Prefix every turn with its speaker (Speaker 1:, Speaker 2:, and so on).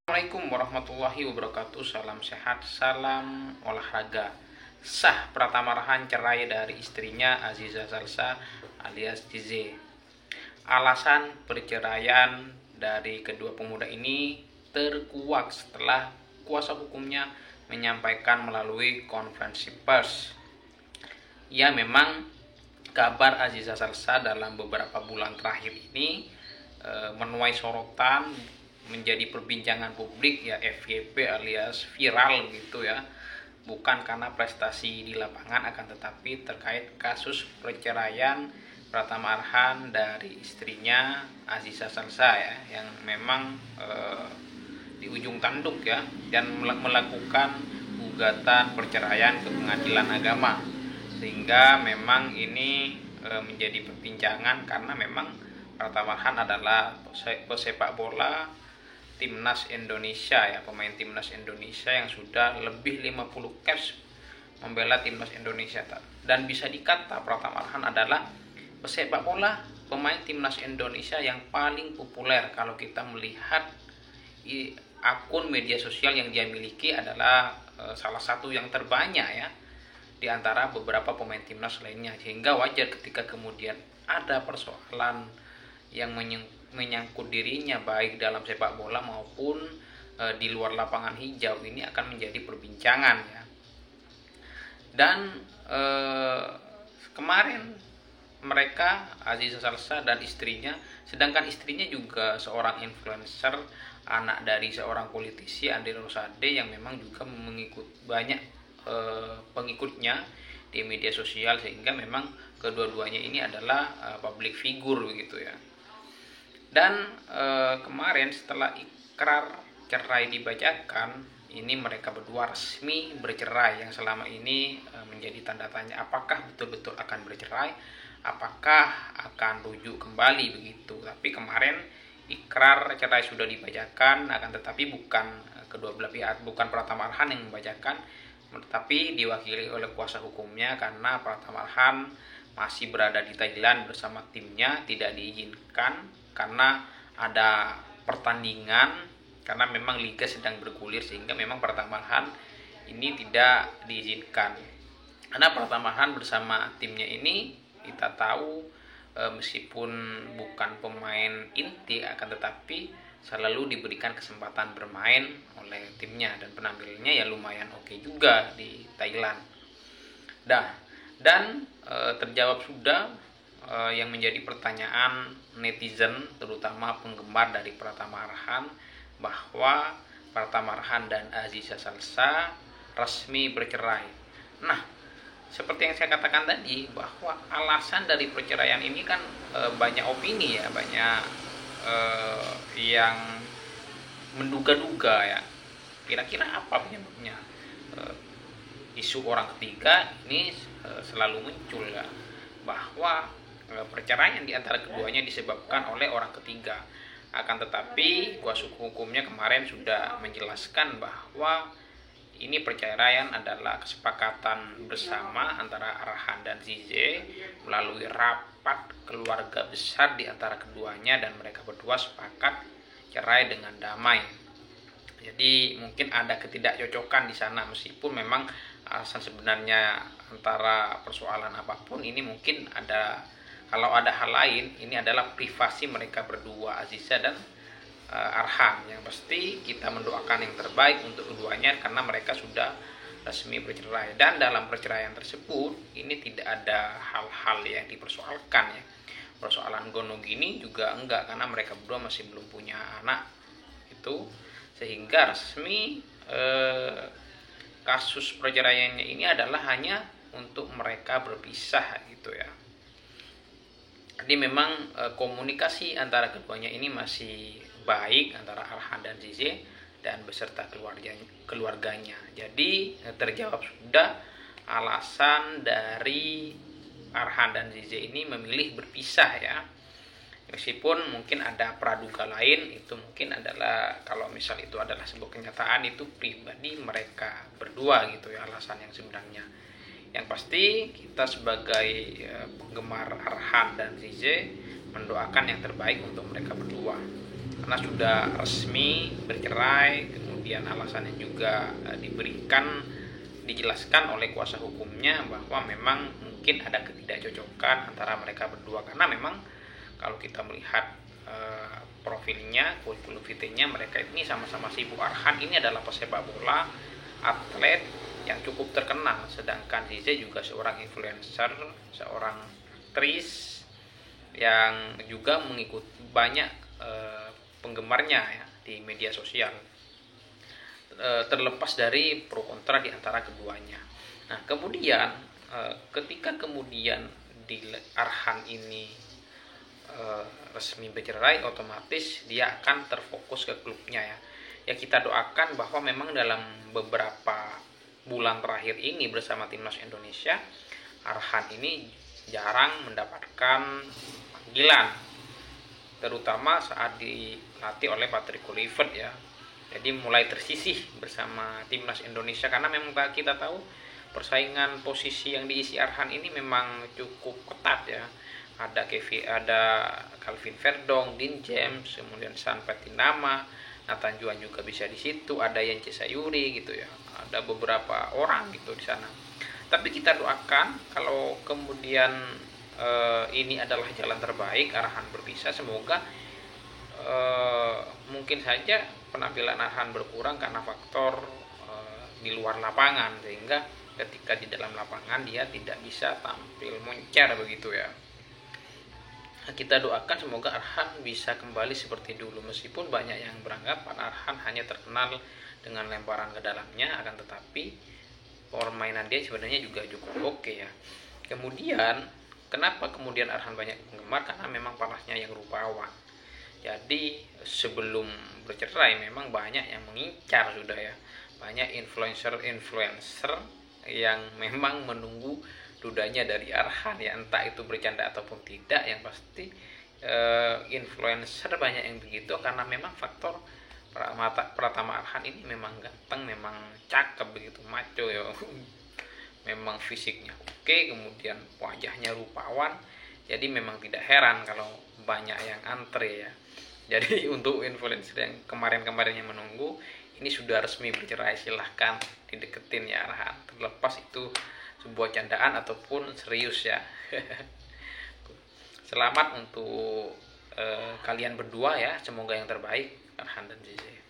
Speaker 1: Assalamualaikum warahmatullahi wabarakatuh. Salam sehat, salam olahraga. Sah Pratama Arhan cerai dari istrinya Aziza Salsa alias JZ. Alasan perceraian dari kedua pemuda ini terkuak setelah kuasa hukumnya menyampaikan melalui konferensi pers. Ya, memang kabar Aziza Salsa dalam beberapa bulan terakhir ini menuai sorotan, menjadi perbincangan publik, ya FYP alias viral gitu ya. Bukan karena prestasi di lapangan, akan tetapi terkait kasus perceraian Pratama Arhan dari istrinya Aziza Salsa ya, yang memang di ujung tanduk ya, dan melakukan gugatan perceraian ke pengadilan agama. Sehingga memang ini menjadi perbincangan karena memang Pratama Arhan adalah pesepak bola Timnas Indonesia ya, pemain Timnas Indonesia yang sudah lebih 50 caps membela Timnas Indonesia. Dan bisa dikata Pratama Arhan adalah pesepak bola pemain Timnas Indonesia yang paling populer. Kalau kita melihat akun media sosial yang dia miliki adalah salah satu yang terbanyak ya di antara beberapa pemain Timnas lainnya. Sehingga wajar ketika kemudian ada persoalan yang menyangkut dirinya baik dalam sepak bola maupun di luar lapangan hijau, ini akan menjadi perbincangan ya. Dan kemarin mereka, Aziza Salsa dan istrinya, sedangkan istrinya juga seorang influencer, anak dari seorang politisi Andre Rosade yang memang juga mengikut banyak pengikutnya di media sosial, sehingga memang kedua-duanya ini adalah public figure begitu ya. Dan kemarin setelah ikrar cerai dibacakan, ini mereka berdua resmi bercerai, yang selama ini menjadi tanda tanya apakah betul-betul akan bercerai, apakah akan rujuk kembali begitu. Tapi kemarin ikrar cerai sudah dibacakan, akan tetapi bukan kedua belah pihak, bukan Pratama Arhan yang membacakan, tetapi diwakili oleh kuasa hukumnya, karena Pratama Arhan masih berada di Thailand bersama timnya, tidak diizinkan karena ada pertandingan, karena memang liga sedang bergulir, sehingga memang Pratama Arhan ini tidak diizinkan. Karena Pratama Arhan bersama timnya ini kita tahu meskipun bukan pemain inti, akan tetapi selalu diberikan kesempatan bermain oleh timnya, dan penampilannya ya lumayan oke juga di Thailand. Dan terjawab sudah yang menjadi pertanyaan netizen, terutama penggemar dari Pratama Arhan, bahwa Pratama Arhan dan Aziza Salsa resmi bercerai. Nah, seperti yang saya katakan tadi, bahwa alasan dari perceraian ini kan banyak opini ya, banyak yang menduga-duga ya, kira-kira apa penyebabnya. Isu orang ketiga ini selalu muncul ya, bahwa perceraian di antara keduanya disebabkan oleh orang ketiga. Akan tetapi kuasa hukumnya kemarin sudah menjelaskan bahwa ini perceraian adalah kesepakatan bersama antara Arhan dan ZZ melalui rapat keluarga besar di antara keduanya, dan mereka berdua sepakat cerai dengan damai. Jadi mungkin ada ketidakcocokan di sana, meskipun memang alasan sebenarnya antara persoalan apapun ini mungkin ada, kalau ada hal lain, ini adalah privasi mereka berdua, Aziza dan Arhan. Yang pasti kita mendoakan yang terbaik untuk keduanya, karena mereka sudah resmi bercerai. Dan dalam perceraian tersebut ini tidak ada hal-hal yang dipersoalkan ya. Persoalan gonogini juga enggak, karena mereka berdua masih belum punya anak itu, sehingga resmi kasus perceraiannya ini adalah hanya untuk mereka berpisah gitu ya. Jadi memang komunikasi antara keduanya ini masih baik, antara Arhan dan ZZ dan beserta keluarganya. Jadi terjawab sudah alasan dari Arhan dan ZZ ini memilih berpisah ya. Meskipun mungkin ada praduga lain, itu mungkin adalah, kalau misal itu adalah sebuah kenyataan, itu pribadi mereka berdua gitu ya, alasan yang sebenarnya. Yang pasti kita sebagai penggemar Arhan dan ZZ mendoakan yang terbaik untuk mereka berdua. karena sudah resmi bercerai. Kemudian alasannya juga dijelaskan oleh kuasa hukumnya bahwa memang mungkin ada ketidakcocokan antara mereka berdua, karena memang kalau kita melihat profilnya, kurikulum vitae-nya, mereka ini sama-sama sibuk. Arhan ini adalah pesepak bola, atlet yang cukup terkenal, sedangkan Zize juga seorang influencer, seorang aktris yang juga mengikuti banyak penggemarnya ya di media sosial. Terlepas dari pro kontra di antara keduanya. Nah, kemudian ketika kemudian di Arhan ini resmi bercerai, otomatis dia akan terfokus ke klubnya ya. Ya, kita doakan bahwa memang dalam beberapa bulan terakhir ini bersama timnas Indonesia, Arhan ini jarang mendapatkan panggilan, terutama saat dilatih oleh Patrick Kluivert ya. Jadi mulai tersisih bersama timnas Indonesia, karena memang kita tahu persaingan posisi yang diisi Arhan ini memang cukup ketat ya. Ada Calvin Verdong, Dean James, kemudian San Patinama, Nathan Juan juga bisa di situ, ada Yance Sayuri gitu ya. Ada beberapa orang gitu di sana. Tapi kita doakan kalau kemudian ini adalah jalan terbaik, Arhan berpisah, semoga mungkin saja penampilan Arhan berkurang karena faktor di luar lapangan, sehingga ketika di dalam lapangan dia tidak bisa tampil moncer begitu ya. Kita doakan semoga Arhan bisa kembali seperti dulu, meskipun banyak yang beranggapan Arhan hanya terkenal dengan lemparan ke dalamnya, akan tetapi permainan dia sebenarnya juga cukup oke ya. Kemudian kenapa kemudian Arhan banyak penggemar? Karena memang panasnya yang rupawan. Jadi sebelum bercerai memang banyak yang mengincar sudah ya. Banyak influencer yang memang menunggu dudanya dari Arhan ya, entah itu bercanda ataupun tidak. Yang pasti influencer banyak yang begitu karena memang faktor Pratama Arhan ini memang ganteng, memang cakep begitu, maco ya. Memang fisiknya oke, kemudian wajahnya rupawan. Jadi memang tidak heran kalau banyak yang antre ya. Jadi untuk influencer yang kemarin-kemarin yang menunggu, ini sudah resmi bercerai, silahkan dideketin ya Arhan. Terlepas itu sebuah candaan ataupun serius ya. Selamat untuk kalian berdua ya, semoga yang terbaik Arhan dan Zize.